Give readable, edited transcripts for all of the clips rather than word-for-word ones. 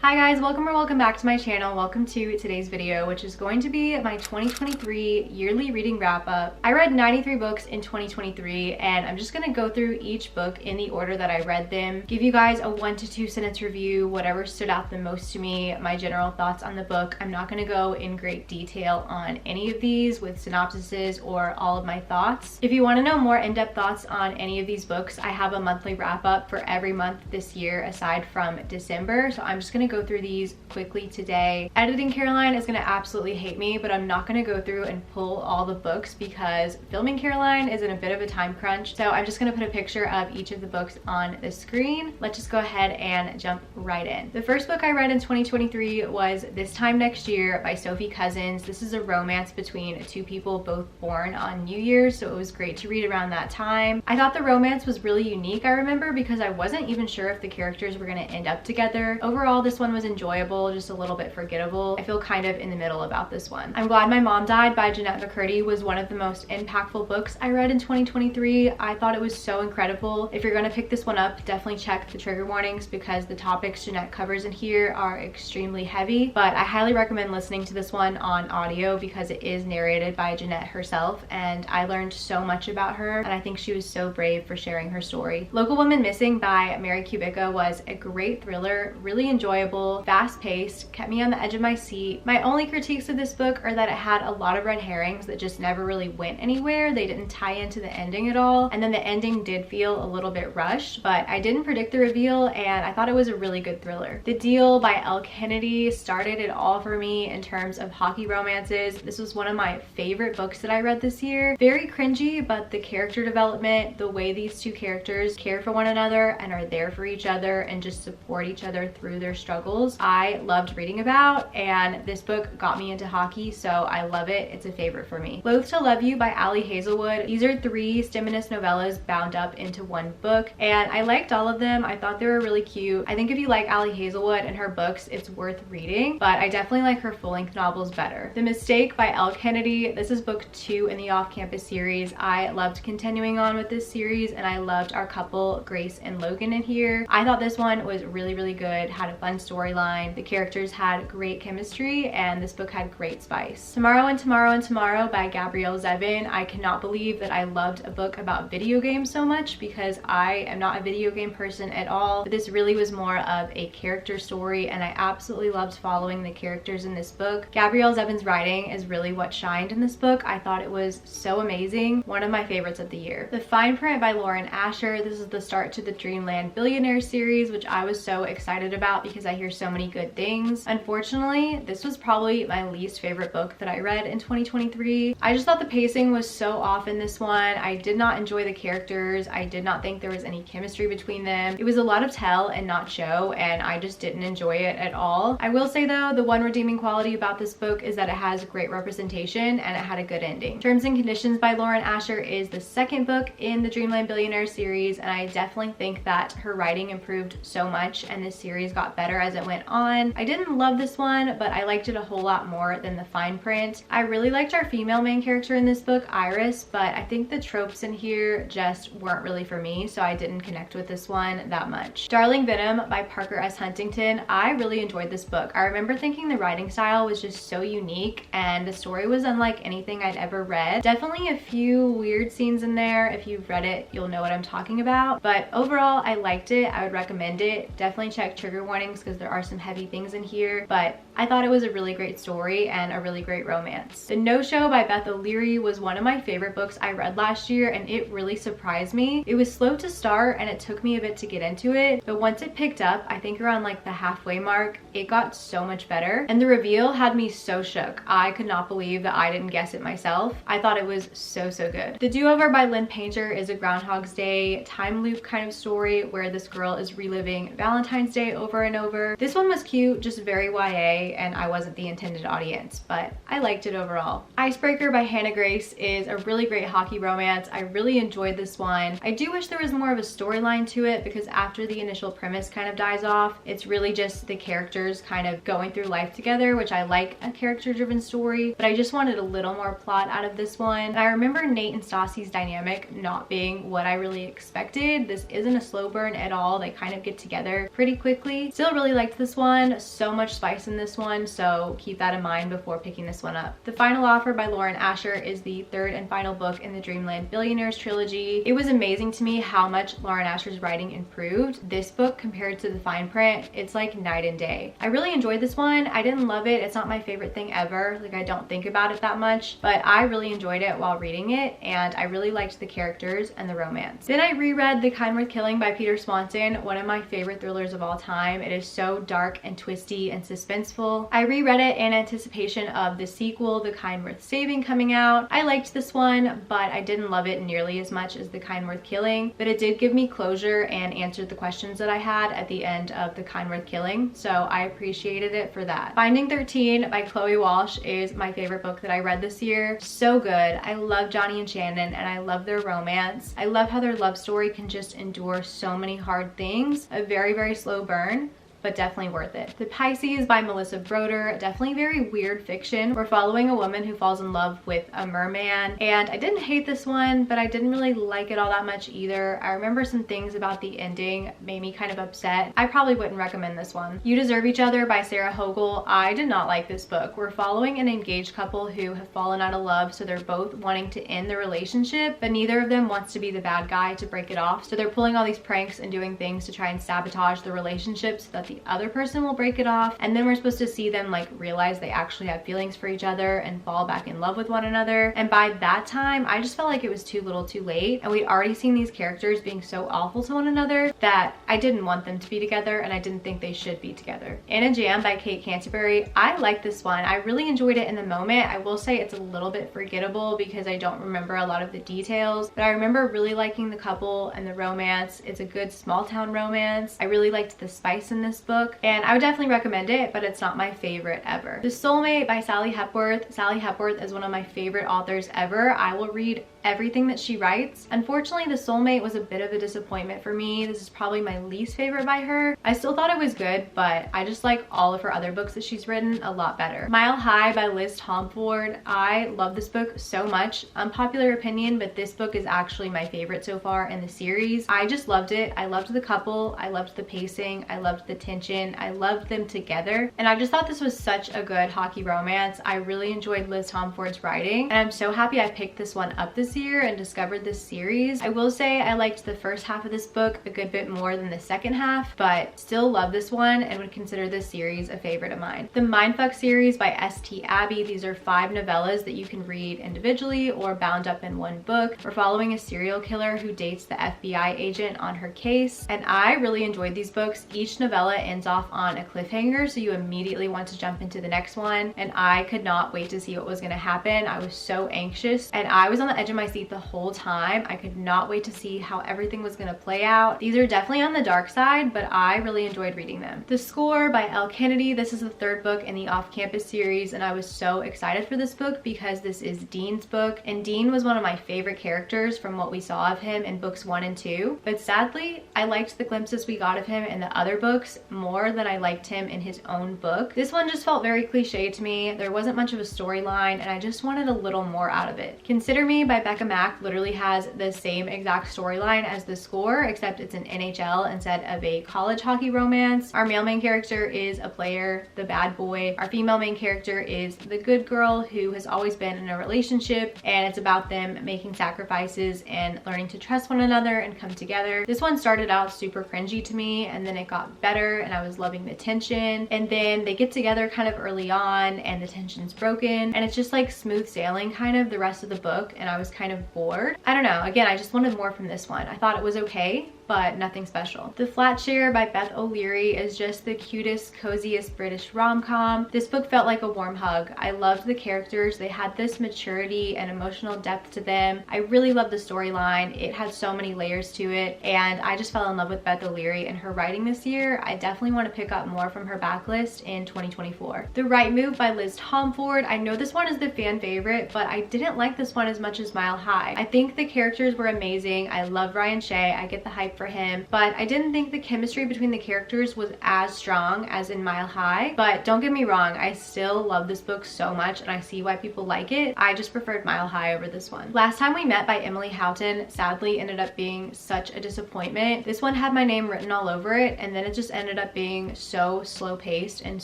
Hi guys, welcome or welcome back to my channel. Welcome to today's video, which is going to be my 2023 yearly reading wrap up. I read 93 books in 2023 and I'm just gonna go through each book in the order that I read them, give you guys a 1 to 2 sentence review, whatever stood out the most to me, my general thoughts on the book. I'm not gonna go in great detail on any of these with synopsises or all of my thoughts. If you wanna know more in-depth thoughts on any of these books, I have a monthly wrap up for every month this year aside from December, so I'm just gonna go through these quickly today. Editing Caroline is gonna absolutely hate me, but I'm not gonna go through and pull all the books because filming Caroline is in a bit of a time crunch. So I'm just gonna put a picture of each of the books on the screen. Let's just go ahead and jump right in. The first book I read in 2023 was This Time Next Year by Sophie Cousins. This is a romance between two people both born on New Year's, so it was great to read around that time. I thought the romance was really unique, I remember, because I wasn't even sure if the characters were gonna end up together. Overall, this one was enjoyable, just a little bit forgettable. I feel kind of in the middle about this one. I'm Glad My Mom Died by Jennette McCurdy was one of the most impactful books I read in 2023. I thought it was so incredible. If you're gonna pick this one up, definitely check the trigger warnings because the topics Jennette covers in here are extremely heavy, but I highly recommend listening to this one on audio because it is narrated by Jennette herself, and I learned so much about her, and I think she was so brave for sharing her story. Local Woman Missing by Mary Kubica was a great thriller, really enjoyable, fast-paced, kept me on the edge of my seat. My only critiques of this book are that it had a lot of red herrings that just never really went anywhere. They didn't tie into the ending at all, and then the ending did feel a little bit rushed, but I didn't predict the reveal and I thought it was a really good thriller. The Deal by Elle Kennedy started it all for me in terms of hockey romances. This was one of my favorite books that I read this year. Very cringy, but the character development, the way these two characters care for one another and are there for each other and just support each other through their struggles, I loved reading about, and this book got me into hockey, so I love it. It's a favorite for me. Loath to Love You by Ali Hazelwood. These are 3 STEMinist novellas bound up into one book, and I liked all of them. I thought they were really cute. I think if you like Ali Hazelwood and her books, it's worth reading, but I definitely like her full-length novels better. The Mistake by Elle Kennedy. This is book 2 in the Off-Campus series. I loved continuing on with this series, and I loved our couple, Grace and Logan, in here. I thought this one was really, really good, had a fun storyline. The characters had great chemistry, and this book had great spice. Tomorrow and Tomorrow and Tomorrow by Gabrielle Zevin. I cannot believe that I loved a book about video games so much because I am not a video game person at all, but this really was more of a character story, and I absolutely loved following the characters in this book. Gabrielle Zevin's writing is really what shined in this book. I thought it was so amazing. One of my favorites of the year. The Fine Print by Lauren Asher. This is the start to the Dreamland Billionaire series, which I was so excited about because I hear so many good things. Unfortunately, this was probably my least favorite book that I read in 2023. I just thought the pacing was so off in this one. I did not enjoy the characters. I did not think there was any chemistry between them. It was a lot of tell and not show, and I just didn't enjoy it at all. I will say though, the one redeeming quality about this book is that it has great representation and it had a good ending. Terms and Conditions by Lauren Asher is the second book in the Dreamland Billionaire series, and I definitely think that her writing improved so much and this series got better as it went on. I didn't love this one, but I liked it a whole lot more than the Fine Print. I really liked our female main character in this book, Iris, but I think the tropes in here just weren't really for me, so I didn't connect with this one that much. Darling Venom by Parker S. Huntington. I really enjoyed this book. I remember thinking the writing style was just so unique and the story was unlike anything I'd ever read. Definitely a few weird scenes in there. If you've read it, you'll know what I'm talking about, but overall I liked it. I would recommend it. Definitely check trigger warnings because there are some heavy things in here, but I thought it was a really great story and a really great romance. The No-Show by Beth O'Leary was one of my favorite books I read last year, and it really surprised me. It was slow to start and it took me a bit to get into it, but once it picked up, I think around like the halfway mark, it got so much better, and the reveal had me so shook. I could not believe that I didn't guess it myself. I thought it was so good. The Do-Over by Lynn Painter is a Groundhog's Day time loop kind of story where this girl is reliving Valentine's Day over and over. This one was cute, just very YA, and I wasn't the intended audience, but I liked it overall. Icebreaker by Hannah Grace is a really great hockey romance. I really enjoyed this one. I do wish there was more of a storyline to it because after the initial premise kind of dies off, it's really just the characters kind of going through life together, which I like a character-driven story, but I just wanted a little more plot out of this one. And I remember Nate and Stassi's dynamic not being what I really expected. This isn't a slow burn at all. They kind of get together pretty quickly. Still really really liked this one. So much spice in this one, so keep that in mind before picking this one up. The Final Offer by Lauren Asher is the third and final book in the Dreamland Billionaires trilogy. It was amazing to me how much Lauren Asher's writing improved. This book compared to the fine print, it's like night and day. I really enjoyed this one. I didn't love it. It's not my favorite thing ever. Like, I don't think about it that much, but I really enjoyed it while reading it, and I really liked the characters and the romance. Then I reread The Kind Worth Killing by Peter Swanson, one of my favorite thrillers of all time. It is so dark and twisty and suspenseful. I reread it in anticipation of the sequel, The Kind Worth Saving, coming out. I liked this one, but I didn't love it nearly as much as The Kind Worth Killing, but it did give me closure and answered the questions that I had at the end of The Kind Worth Killing, so I appreciated it for that. Finding 13 by Chloe Walsh is my favorite book that I read this year. So good. I love Johnny and Shannon, and I love their romance. I love how their love story can just endure so many hard things. A very, very slow burn, but definitely worth it. The Pisces by Melissa Broder, definitely very weird fiction. We're following a woman who falls in love with a merman, and I didn't hate this one, but I didn't really like it all that much either. I remember some things about the ending made me kind of upset. I probably wouldn't recommend this one. You Deserve Each Other by Sarah Hogel. I did not like this book. We're following an engaged couple who have fallen out of love, so they're both wanting to end the relationship, but neither of them wants to be the bad guy to break it off, so they're pulling all these pranks and doing things to try and sabotage the relationship so that the other person will break it off, and then we're supposed to see them like realize they actually have feelings for each other and fall back in love with one another. And by that time, I just felt like it was too little too late, and we'd already seen these characters being so awful to one another that I didn't want them to be together, and I didn't think they should be together. Anna Jam by Kate Canterbury. I like this one. I really enjoyed it in the moment. I will say it's a little bit forgettable because I don't remember a lot of the details, but I remember really liking the couple and the romance. It's a good small town romance. I really liked the spice in this book, and I would definitely recommend it, but it's not my favorite ever. The Soulmate by Sally Hepworth. Sally Hepworth is one of my favorite authors ever. I will read everything that she writes. Unfortunately, The Soulmate was a bit of a disappointment for me. This is probably my least favorite by her. I still thought it was good, but I just like all of her other books that she's written a lot better. Mile High by Liz Tomford. I love this book so much. Unpopular opinion, but this book is actually my favorite so far in the series. I just loved it. I loved the couple. I loved the pacing. I loved the tension. I loved them together. And I just thought this was such a good hockey romance. I really enjoyed Liz Tomford's writing, and I'm so happy I picked this one up this year and discovered this series. I will say I liked the first half of this book a good bit more than the second half, but still love this one and would consider this series a favorite of mine. The Mindfuck series by S.T. Abbey. These are 5 novellas that you can read individually or bound up in one book. We're following a serial killer who dates the FBI agent on her case, and I really enjoyed these books. Each novella ends off on a cliffhanger, so you immediately want to jump into the next one, and I could not wait to see what was going to happen. I was so anxious, and I was on the edge of my seat the whole time. I could not wait to see how everything was going to play out. These are definitely on the dark side, but I really enjoyed reading them. The Score by Elle Kennedy. This is the 3rd book in the Off-Campus series, and I was so excited for this book because this is Dean's book, and Dean was one of my favorite characters from what we saw of him in books 1 and 2, but sadly I liked the glimpses we got of him in the other books more than I liked him in his own book. This one just felt very cliche to me. There wasn't much of a storyline, and I just wanted a little more out of it. Consider Me by Becca Mack literally has the same exact storyline as The Score, except it's an NHL instead of a college hockey romance. Our male main character is a player, the bad boy. Our female main character is the good girl who has always been in a relationship, and it's about them making sacrifices and learning to trust one another and come together. This one started out super cringy to me, and then it got better, and I was loving the tension, and then they get together kind of early on and the tension's broken, and it's just like smooth sailing kind of the rest of the book, and I was kind of bored. I don't know, again, I just wanted more from this one. I thought it was okay, but nothing special. The Flat Share by Beth O'Leary is just the cutest, coziest British rom-com. This book felt like a warm hug. I loved the characters. They had this maturity and emotional depth to them. I really loved the storyline. It had so many layers to it, and I just fell in love with Beth O'Leary and her writing this year. I definitely want to pick up more from her backlist in 2024. The Right Move by Liz Tomford. I know this one is the fan favorite, but I didn't like this one as much as Mile High. I think the characters were amazing. I love Ryan Shea. I get the hype for him, but I didn't think the chemistry between the characters was as strong as in Mile High. But don't get me wrong, I still love this book so much and I see why people like it. I just preferred Mile High over this one. Last Time We Met by Emily Houghton sadly ended up being such a disappointment. This one had my name written all over it, and then it just ended up being so slow paced and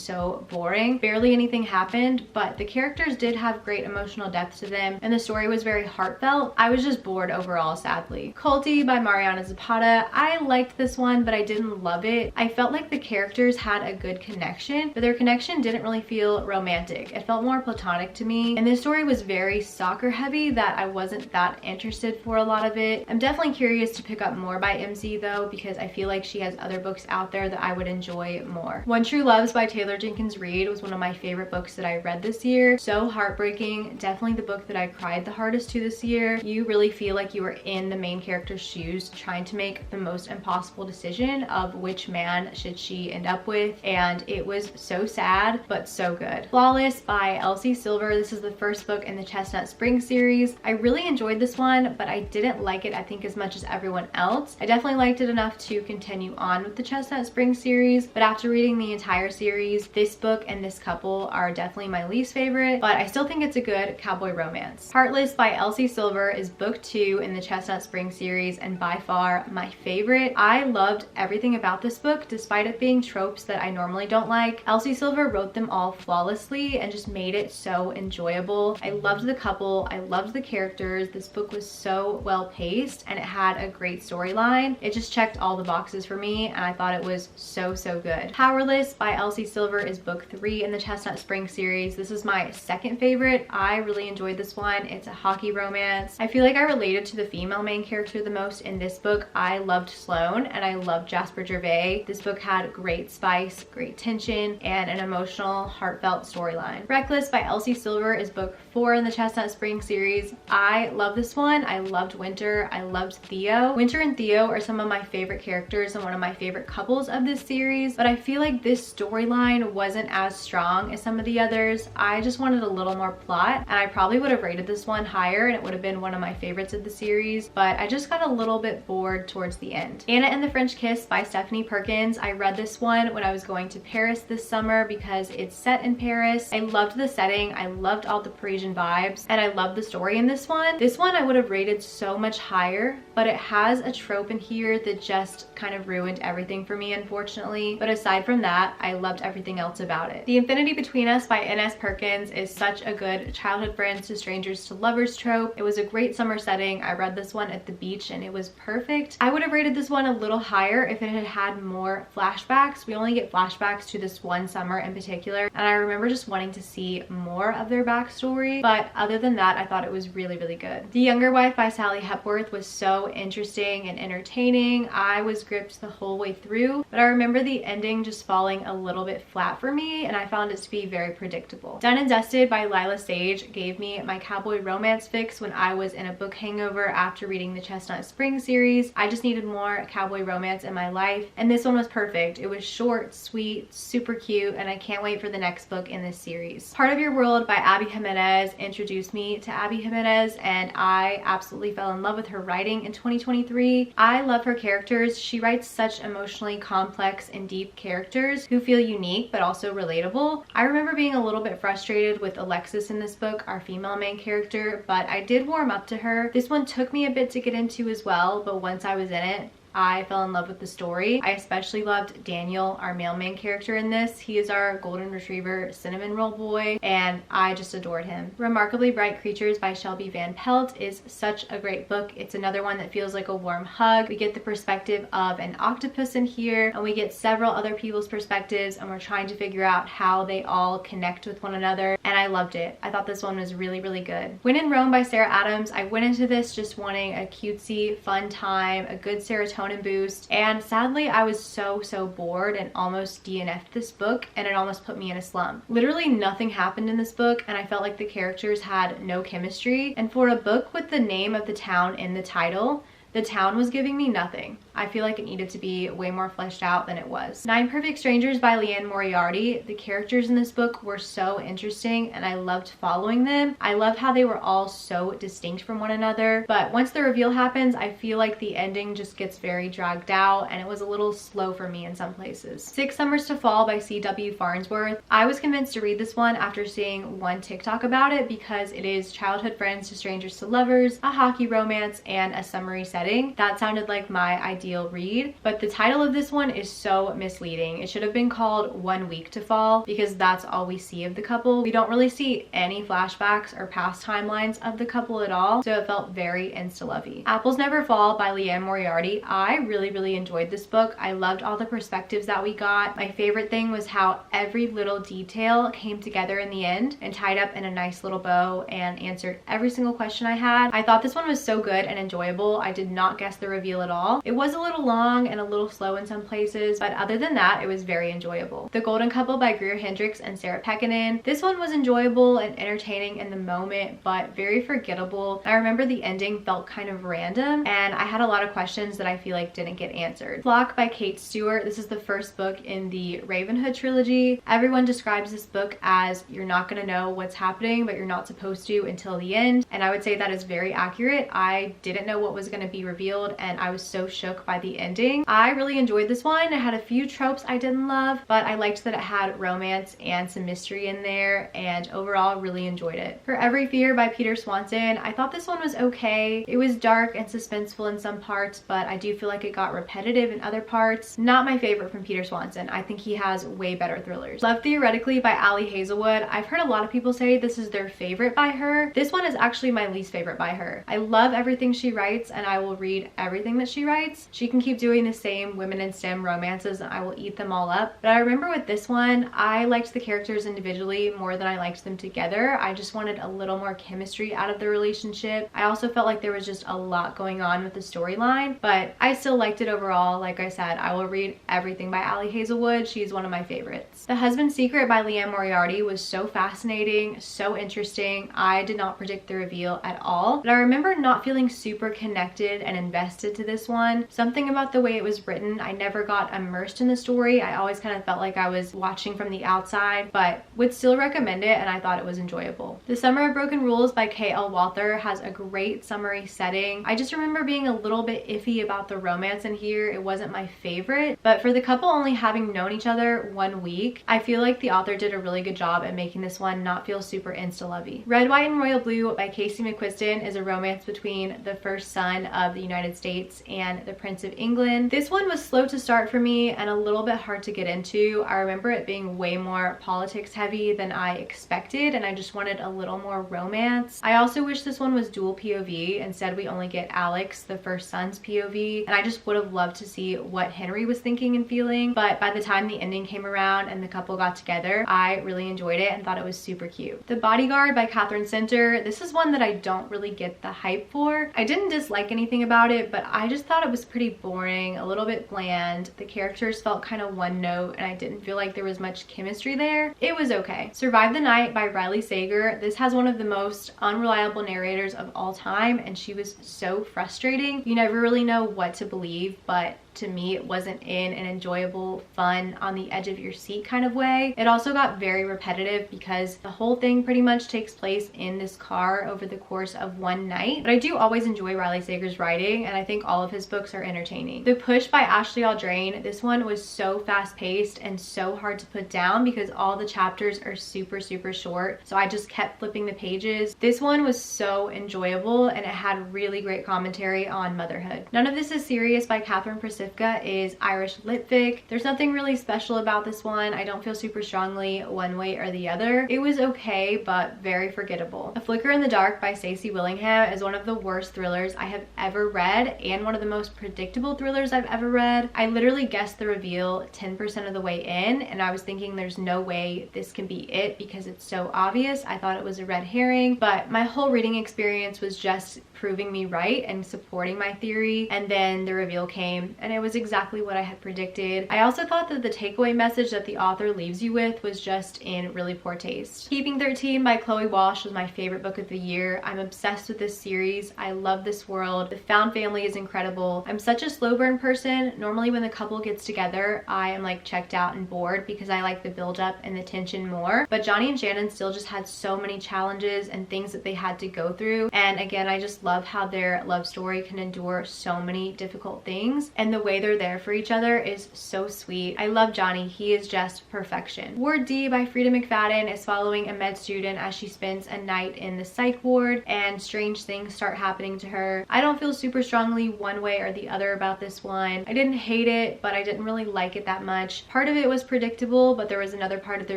so boring. Barely anything happened, but the characters did have great emotional depth to them and the story was very heartfelt. I was just bored overall, sadly. Culty by Mariana Zapata. I liked this one, but I didn't love it. I felt like the characters had a good connection, but their connection didn't really feel romantic. It felt more platonic to me, and this story was very soccer heavy that I wasn't that interested for a lot of it. I'm definitely curious to pick up more by MZ though, because I feel like she has other books out there that I would enjoy more. One True Loves by Taylor Jenkins Reid was one of my favorite books that I read this year. So heartbreaking. Definitely the book that I cried the hardest to this year. You really feel like you were in the main character's shoes trying to make the most impossible decision of which man should she end up with, and it was so sad but so good. Flawless by Elsie Silver. This is the first book in the Chestnut Spring series. I really enjoyed this one, but I didn't like it I think as much as everyone else. I definitely liked it enough to continue on with the Chestnut Spring series, but after reading the entire series, this book and this couple are definitely my least favorite, but I still think it's a good cowboy romance. Heartless by Elsie Silver is book 2 in the Chestnut Spring series and by far my favorite. I loved everything about this book despite it being tropes that I normally don't like. Elsie Silver wrote them all flawlessly and just made it so enjoyable. I loved the couple, I loved the characters. This book was so well paced and it had a great storyline. It just checked all the boxes for me and I thought it was so good. Powerless by Elsie Silver is book 3 in the Chestnut Spring series. This is my second favorite. I really enjoyed this one. It's a hockey romance. I feel like I related to the female main character the most in this book. I loved Sloane and I loved Jasper Gervais. This book had great spice, great tension, and an emotional, heartfelt storyline. Reckless by Elsie Silver is book 4 in the Chestnut Spring series. I love this one. I loved Winter. I loved Theo. Winter and Theo are some of my favorite characters and one of my favorite couples of this series, but I feel like this storyline wasn't as strong as some of the others. I just wanted a little more plot, and I probably would have rated this one higher and it would have been one of my favorites of the series, but I just got a little bit bored towards the end. Anna and the French Kiss by Stephanie Perkins. I read this one when I was going to Paris this summer because it's set in Paris. I loved the setting. I loved all the Parisian vibes, and I loved the story in this one. This one I would have rated so much higher, but it has a trope in here that just kind of ruined everything for me, unfortunately. But aside from that, I loved everything else about it. The Infinity Between Us by N.S. Perkins is such a good childhood friends to strangers to lovers trope. It was a great summer setting. I read this one at the beach and it was perfect. I would have rated this one a little higher if it had had more flashbacks. We only get flashbacks to this one summer in particular, and I remember just wanting to see more of their backstory, but other than that, I thought it was really good. The Younger Wife by Sally Hepworth was so interesting and entertaining. I was gripped the whole way through, but I remember the ending just falling a little bit flat for me, and I found it to be very predictable. Done and Dusted by Lila Sage gave me my cowboy romance fix when I was in a book hangover after reading the Chestnut Spring series. I just needed more cowboy romance in my life, and this one was perfect. It was short, sweet, super cute, and I can't wait for the next book in this series. Part of Your World by Abby Jimenez introduced me to Abby Jimenez, and I absolutely fell in love with her writing in 2023. I love her characters. She writes such emotionally complex and deep characters who feel unique but also relatable. I remember being a little bit frustrated with Alexis in this book, our female main character, but I did warm up to her. This one took me a bit to get into as well, but once I was in it, I fell in love with the story. I especially loved Daniel, our male main character in this. He is our golden retriever cinnamon roll boy, and I just adored him. Remarkably Bright Creatures by Shelby Van Pelt is such a great book. It's another one that feels like a warm hug. We get the perspective of an octopus in here, and we get several other people's perspectives, and we're trying to figure out how they all connect with one another, and I loved it. I thought this one was really good. When in Rome by Sarah Adams. I went into this just wanting a cutesy, fun time, a good serotonin boost, and sadly I was so bored and almost DNF'd this book, and it almost put me in a slump. Literally nothing happened in this book, and I felt like the characters had no chemistry, and for a book with the name of the town in the title, the town was giving me nothing. I feel like it needed to be way more fleshed out than it was. 9 Perfect Strangers by Liane Moriarty. The characters in this book were so interesting and I loved following them. I love how they were all so distinct from one another, but once the reveal happens, I feel like the ending just gets very dragged out and it was a little slow for me in some places. 6 Summers to Fall by C.W. Farnsworth. I was convinced to read this one after seeing one TikTok about it because it is childhood friends to strangers to lovers, a hockey romance, and a summery setting. That sounded like my ideal read, but the title of this one is so misleading. It should have been called 1 Week to Fall because that's all we see of the couple. We don't really see any flashbacks or past timelines of the couple at all, so it felt very insta-lovey. Apples Never Fall by Liane Moriarty. I really enjoyed this book. I loved all the perspectives that we got. My favorite thing was how every little detail came together in the end and tied up in a nice little bow and answered every single question I had. I thought this one was so good and enjoyable. I did not guess the reveal at all. It was a little long and a little slow in some places, but other than that, it was very enjoyable. The Golden Couple by Greer Hendricks and Sarah Pekkanen. This one was enjoyable and entertaining in the moment, but very forgettable. I remember the ending felt kind of random and I had a lot of questions that I feel like didn't get answered. Flock by Kate Stewart. This is the first book in the Ravenhood trilogy. Everyone describes this book as you're not going to know what's happening, but you're not supposed to until the end, and I would say that is very accurate. I didn't know what was going to be revealed and I was so shook by the ending. I really enjoyed this one. It had a few tropes I didn't love, but I liked that it had romance and some mystery in there, and overall really enjoyed it. For Every Fear by Peter Swanson. I thought this one was okay. It was dark and suspenseful in some parts, but I do feel like it got repetitive in other parts. Not my favorite from Peter Swanson. I think he has way better thrillers. Love Theoretically by Ali Hazelwood. I've heard a lot of people say this is their favorite by her. This one is actually my least favorite by her. I love everything she writes and I will read everything that she writes. She can keep doing the same women in STEM romances and I will eat them all up. But I remember with this one, I liked the characters individually more than I liked them together. I just wanted a little more chemistry out of the relationship. I also felt like there was just a lot going on with the storyline, but I still liked it overall. Like I said, I will read everything by Ali Hazelwood. She's one of my favorites. The Husband's Secret by Liane Moriarty was so fascinating, so interesting. I did not predict the reveal at all, but I remember not feeling super connected and invested to this one. Something about the way it was written, I never got immersed in the story. I always kind of felt like I was watching from the outside, but would still recommend it and I thought it was enjoyable. The Summer of Broken Rules by K.L. Walther has a great summery setting. I just remember being a little bit iffy about the romance in here. It wasn't my favorite, but for the couple only having known each other 1 week, I feel like the author did a really good job at making this one not feel super insta-lovey. Red, White, and Royal Blue by Casey McQuiston is a romance between the first son of the United States and the Prince of England. This one was slow to start for me and a little bit hard to get into. I remember it being way more politics heavy than I expected and I just wanted a little more romance. I also wish this one was dual POV. Instead, we only get Alex, the first son's POV, and I just would have loved to see what Henry was thinking and feeling, but by the time the ending came around and the couple got together, I really enjoyed it and thought it was super cute. The Bodyguard by Catherine Center. This is one that I don't really get the hype for. I didn't dislike anything about it, but I just thought it was pretty boring, a little bit bland. The characters felt kind of one note and I didn't feel like there was much chemistry there. It was okay. Survive the Night by Riley Sager. This has one of the most unreliable narrators of all time and she was so frustrating. You never really know what to believe, but to me it wasn't in an enjoyable, fun, on the edge of your seat kind of way. It also got very repetitive because the whole thing pretty much takes place in this car over the course of one night. But I do always enjoy Riley Sager's writing and I think all of his books are entertaining. The Push by Ashley Aldrain. This one was so fast-paced and so hard to put down because all the chapters are super short, so I just kept flipping the pages. This one was so enjoyable and it had really great commentary on motherhood. None of This Is Serious by Catherine Pacifica is Irish litfic. There's nothing really special about this one. I don't feel super strongly one way or the other. It was okay, but very forgettable. A Flicker in the Dark by Stacey Willingham is one of the worst thrillers I have ever read and one of the most predictable thrillers I've ever read. I literally guessed the reveal 10% of the way in and I was thinking there's no way this can be it because it's so obvious. I thought it was a red herring, but my whole reading experience was just proving me right and supporting my theory, and then the reveal came and it was exactly what I had predicted. I also thought that the takeaway message that the author leaves you with was just in really poor taste. Keeping 13 by Chloe Walsh was my favorite book of the year. I'm obsessed with this series. I love this world. The found family is incredible. I'm such a slow burn person. Normally when the couple gets together, I am like checked out and bored because I like the build up and the tension more. But Johnny and Shannon still just had so many challenges and things that they had to go through. And again, I just love how their love story can endure so many difficult things, and the way they're there for each other is so sweet. I love Johnny. He is just perfection. Ward D by Frida McFadden is following a med student as she spends a night in the psych ward and strange things start happening to her. I don't feel super strongly one way or the other about this one. I didn't hate it, but I didn't really like it that much. Part of it was predictable, but there was another part of the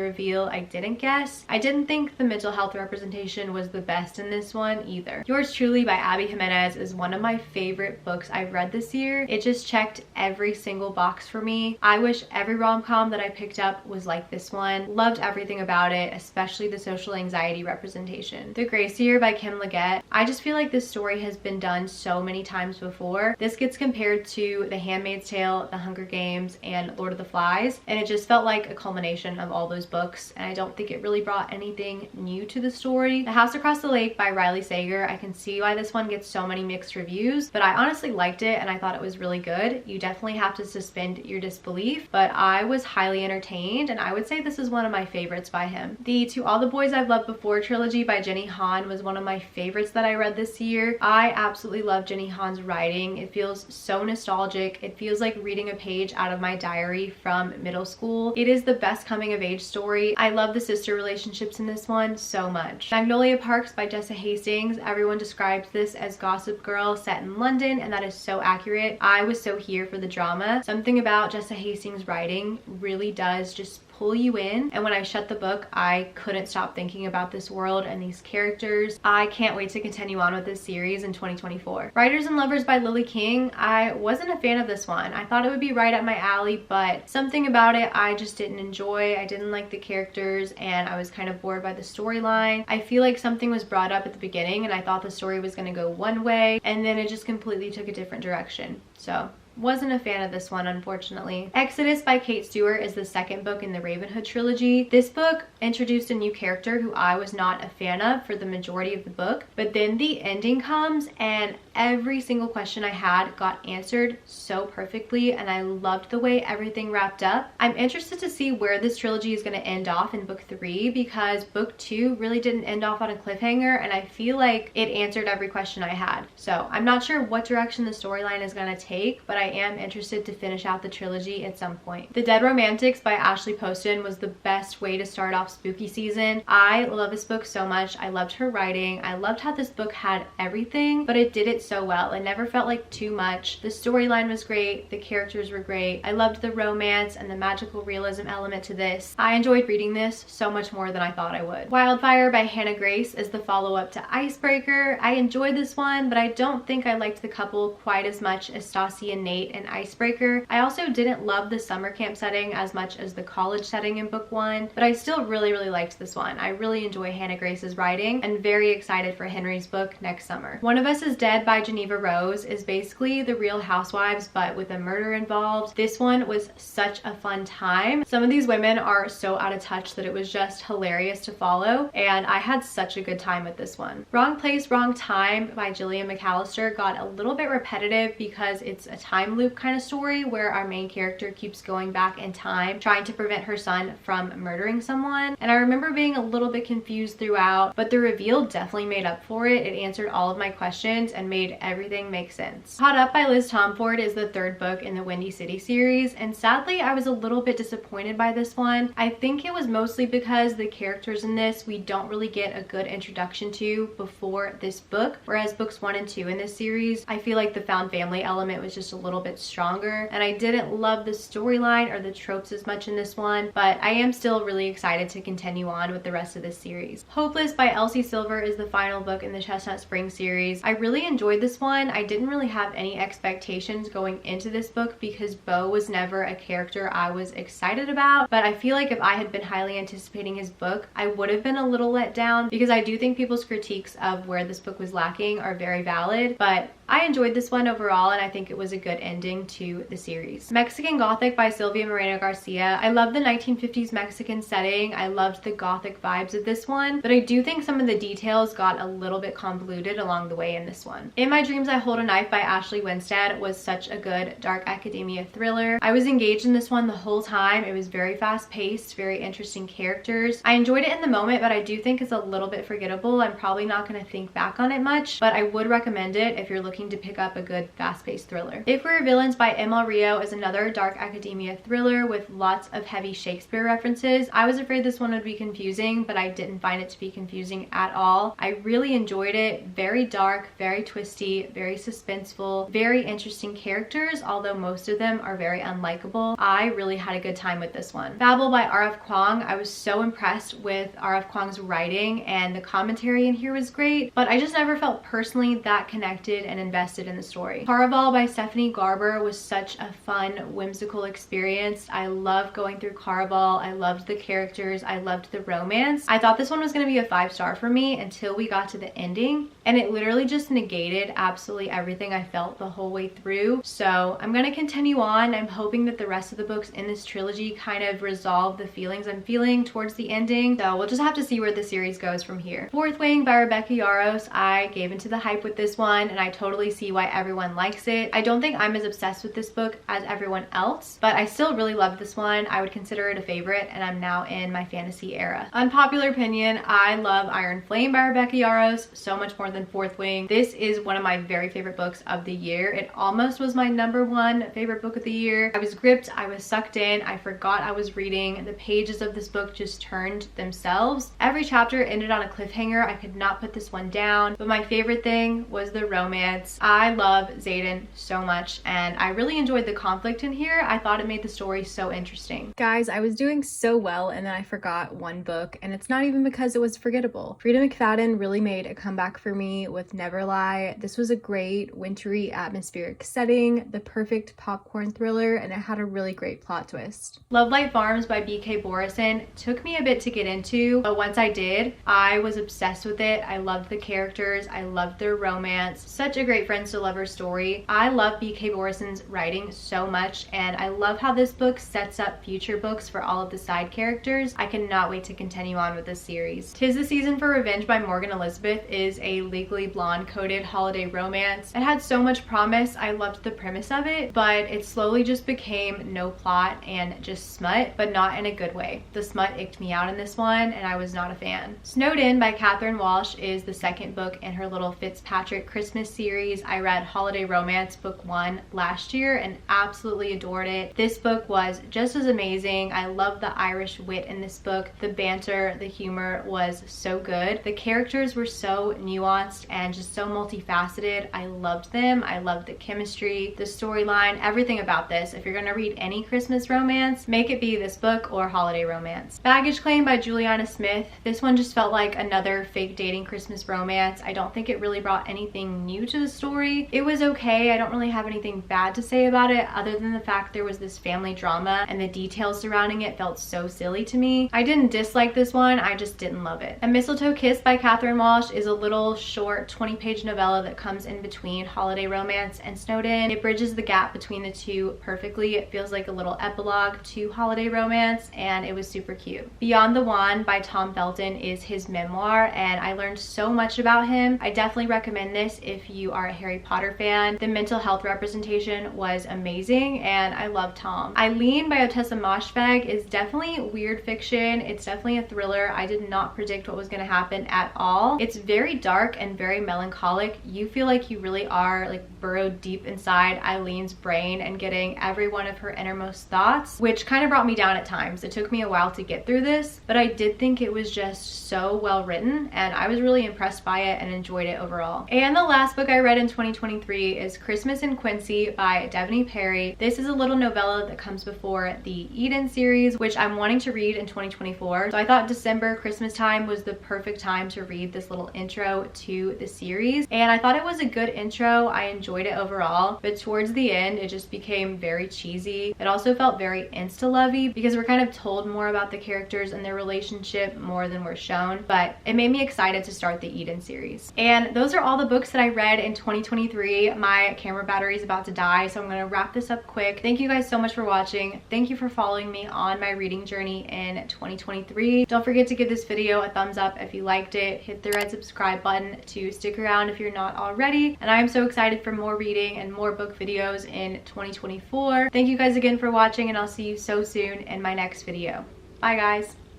reveal I didn't guess. I didn't think the mental health representation was the best in this one either. Yours Truly by Abby Jimenez is one of my favorite books I've read this year. It just checked every single box for me. I wish every rom-com that I picked up was like this one. Loved everything about it, especially the social anxiety representation. The Gracier by Kim Liggett. I just feel like this story has been done so many times before. This gets compared to The Handmaid's Tale, The Hunger Games, and Lord of the Flies, and it just felt like a culmination of all those books, and I don't think it really brought anything new to the story. The House Across the Lake by Riley Sager. I can see why this one gets so many mixed reviews, but I honestly liked it and I thought it was really good. You definitely have to suspend your disbelief, but I was highly entertained, and I would say this is one of my favorites by him. The To All the Boys I've Loved Before trilogy by Jenny Han was one of my favorites that I read this year. I absolutely love Jenny Han's writing. It feels so nostalgic. It feels like reading a page out of my diary from middle school. It is the best coming of age story. I love the sister relationships in this one so much. Magnolia Parks by Jessa Hastings. Everyone describes this as Gossip Girl set in London, and that is so accurate. I was so here for the drama. Something about Jessa Hastings' writing really does just pull you in, and when I shut the book, I couldn't stop thinking about this world and these characters. I can't wait to continue on with this series in 2024. Writers and Lovers by Lily King. I wasn't a fan of this one. I thought it would be right up my alley, but something about it I just didn't enjoy. I didn't like the characters, and I was kind of bored by the storyline. I feel like something was brought up at the beginning, and I thought the story was going to go one way, and then it just completely took a different direction. So wasn't a fan of this one, unfortunately. Exodus by Kate Stewart is the second book in the Ravenhood trilogy. This book introduced a new character who I was not a fan of for the majority of the book, but then the ending comes and every single question I had got answered so perfectly, and I loved the way everything wrapped up. I'm interested to see where this trilogy is going to end off in book 3, because book 2 really didn't end off on a cliffhanger, and I feel like it answered every question I had. So I'm not sure what direction the storyline is going to take, but I am interested to finish out the trilogy at some point. The Dead Romantics by Ashley Poston was the best way to start off spooky season. I love this book so much. I loved her writing. I loved how this book had everything, but it did it so well. It never felt like too much. The storyline was great. The characters were great. I loved the romance and the magical realism element to this. I enjoyed reading this so much more than I thought I would. Wildfire by Hannah Grace is the follow-up to Icebreaker. I enjoyed this one, but I don't think I liked the couple quite as much as Stassi and Nate in Icebreaker. I also didn't love the summer camp setting as much as the college setting in book 1, but I still really liked this one. I really enjoy Hannah Grace's writing and very excited for Henry's book next summer. One of Us is Dead by Geneva Rose is basically the Real Housewives but with a murder involved. This one was such a fun time. Some of these women are so out of touch that it was just hilarious to follow, and I had such a good time with this one. Wrong Place, Wrong Time by Gillian McAllister got a little bit repetitive because it's a time loop kind of story where our main character keeps going back in time trying to prevent her son from murdering someone, and I remember being a little bit confused throughout, but the reveal definitely made up for it. It answered all of my questions and made everything make sense. Caught Up by Liz Tomford is the third book in the Windy City series, and sadly I was a little bit disappointed by this one. I think it was mostly because the characters in this we don't really get a good introduction to before this book, whereas books 1 and 2 in this series, I feel like the found family element was just a little bit stronger, and I didn't love the storyline or the tropes as much in this one, but I am still really excited to continue on with the rest of this series. Hopeless by Elsie Silver is the final book in the Chestnut Springs series. I really enjoyed enjoyed this one. I didn't really have any expectations going into this book because Bo was never a character I was excited about, but I feel like if I had been highly anticipating his book, I would have been a little let down because I do think people's critiques of where this book was lacking are very valid, but I enjoyed this one overall, and I think it was a good ending to the series. Mexican Gothic by Sylvia Moreno Garcia. I love the 1950s Mexican setting. I loved the gothic vibes of this one, but I do think some of the details got a little bit convoluted along the way in this one. In My Dreams I Hold a Knife by Ashley Winstead was such a good dark academia thriller. I was engaged in this one the whole time. It was very fast paced, very interesting characters. I enjoyed it in the moment, but I do think it's a little bit forgettable. I'm probably not going to think back on it much, but I would recommend it if you're looking to pick up a good fast-paced thriller. If We Were Villains by M.L. Rio is another dark academia thriller with lots of heavy Shakespeare references. I was afraid this one would be confusing, but I didn't find it to be confusing at all. I really enjoyed it. Very dark, very twisty, very suspenseful, very interesting characters, although most of them are very unlikable. I really had a good time with this one. Babel by R.F. Kuang. I was so impressed with R.F. Kuang's writing, and the commentary in here was great, but I just never felt personally that connected and invested in the story. Caraval by Stephanie Garber was such a fun, whimsical experience. I loved going through Caraval. I loved the characters. I loved the romance. I thought this one was going to be a 5-star for me until we got to the ending, and it literally just negated absolutely everything I felt the whole way through. So I'm going to continue on. I'm hoping that the rest of the books in this trilogy kind of resolve the feelings I'm feeling towards the ending. So we'll just have to see where the series goes from here. Fourth Wing by Rebecca Yarros. I gave into the hype with this one, and I totally see why everyone likes it. I don't think I'm as obsessed with this book as everyone else, but I still really love this one. I would consider it a favorite, and I'm now in my fantasy era. Unpopular opinion, I love Iron Flame by Rebecca Yarros so much more than Fourth Wing. This is one of my very favorite books of the year. It almost was my #1 favorite book of the year. I was gripped, I was sucked in, I forgot I was reading. The pages of this book just turned themselves. Every chapter ended on a cliffhanger. I could not put this one down, but my favorite thing was the romance. I love Xaden so much, and I really enjoyed the conflict in here. I thought it made the story so interesting. Guys, I was doing so well, and then I forgot one book, and it's not even because it was forgettable. Frida McFadden really made a comeback for me with Neverlie. This was a great wintry atmospheric setting, the perfect popcorn thriller, and it had a really great plot twist. Love Light Farms by B.K. Borison took me a bit to get into, but once I did, I was obsessed with it. I loved the characters. I loved their romance. Such a great friends to lovers story. I love B.K. Borison's writing so much, and I love how this book sets up future books for all of the side characters. I cannot wait to continue on with this series. 'Tis the Season for Revenge by Morgan Elizabeth is a Legally Blonde coded holiday romance. It had so much promise. I loved the premise of it, but it slowly just became no plot and just smut, but not in a good way. The smut icked me out in this one, and I was not a fan. Snowed In by Catherine Walsh is the second book in her little Fitzpatrick Christmas series. I read Holiday Romance book 1 last year and absolutely adored it. This book was just as amazing. I love the Irish wit in this book. The banter, the humor was so good. The characters were so nuanced and just so multifaceted. I loved them. I loved the chemistry, the storyline, everything about this. If you're gonna read any Christmas romance, make it be this book or Holiday Romance. Baggage Claim by Juliana Smith. This one just felt like another fake dating Christmas romance. I don't think it really brought anything new to the story. It was okay. I don't really have anything bad to say about it other than the fact there was this family drama and the details surrounding it felt so silly to me. I didn't dislike this one, I just didn't love it. A Mistletoe Kiss by Catherine Walsh is a little short 20-page novella that comes in between Holiday Romance and Snowed In. It bridges the gap between the two perfectly. It feels like a little epilogue to Holiday Romance, and it was super cute. Beyond the Wand by Tom Felton is his memoir, and I learned so much about him. I definitely recommend this if you are a Harry Potter fan. The mental health representation was amazing, and I love Tom. Eileen by Ottessa Moshfegh is definitely weird fiction. It's definitely a thriller. I did not predict what was going to happen at all. It's very dark and very melancholic. You feel like you really are like burrowed deep inside Eileen's brain and getting every one of her innermost thoughts, which kind of brought me down at times. It took me a while to get through this, but I did think it was just so well written, and I was really impressed by it and enjoyed it overall. And the last book I read in 2023 is Christmas in Quincy by Devney Perry. This is a little novella that comes before the Eden series, which I'm wanting to read in 2024. So I thought December, Christmas time was the perfect time to read this little intro to the series. And I thought it was a good intro. I enjoyed it overall, but towards the end it just became very cheesy. It also felt very insta-lovey because we're kind of told more about the characters and their relationship more than we're shown, but it made me excited to start the Eden series. And those are all the books that I read in 2023. My camera battery is about to die, so I'm gonna wrap this up quick. Thank you guys so much for watching. Thank you for following me on my reading journey in 2023. Don't forget to give this video a thumbs up if you liked it. Hit the red subscribe button to stick around if you're not already. And I am so excited for more reading and more book videos in 2024. Thank you guys again for watching, and I'll see you so soon in my next video. Bye guys.